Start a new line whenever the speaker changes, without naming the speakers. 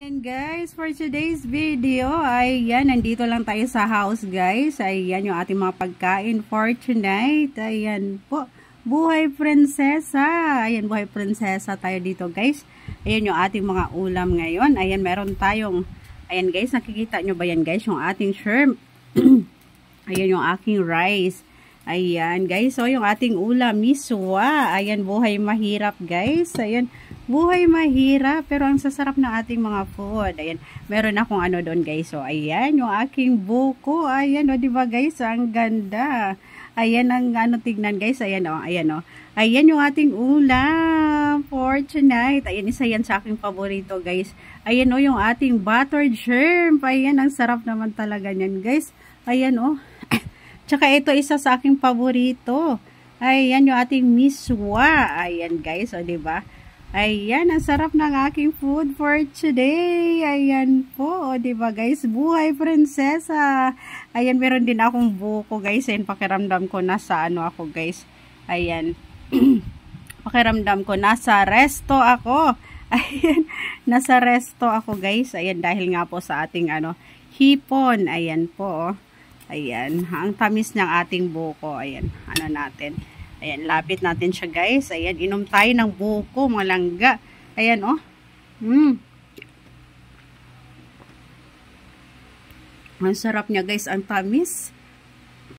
And guys, for today's video, ayan, nandito lang tayo sa house guys. Ayan yung ating mga pagkain for tonight. Ayan po, buhay prinsesa. Ayan, buhay prinsesa tayo dito guys. Ayan yung ating mga ulam ngayon. Ayan, meron tayong, ayan guys, nakikita nyo ba yan guys, yung ating shrimp. Ayan yung aking rice. Ayan guys, so yung ating ulam, miswa. Ayan, buhay mahirap guys. Ayan, buhay mahirap pero ang sasarap ng ating mga food. Ayan, meron akong ano doon guys. So ayan yung aking buko. Ayan o, diba guys, ang ganda. Ayan ang ano, tignan guys. Ayan o, ayan o. Ayan yung ating ulam for tonight. Ayan, isa yan sa aking paborito guys. Ayan o, yung ating buttered shrimp. Ayan, ang sarap naman talaga niyan guys. Ayan o. Tsaka ito isa sa aking paborito. Ayan yung ating miswa. Ayan guys, o diba? Ayan, ang sarap ng aking food for today. Ayan po, o diba guys? Buhay prinsesa. Ayan, meron din akong buko guys. Ayan, pakiramdam ko nasa ano ako guys. Ayan. Pakiramdam ko nasa resto ako. Ayan, nasa resto ako guys. Ayan, dahil nga po sa ating ano, hipon. Ayan po, o. Ayan, ang tamis ng ating buko. Ayan, ano natin. Ayan, lapit natin siya guys. Ayan, inom tayo ng buko, mga langga. Ayan, oh. Ang sarap niya guys, ang tamis.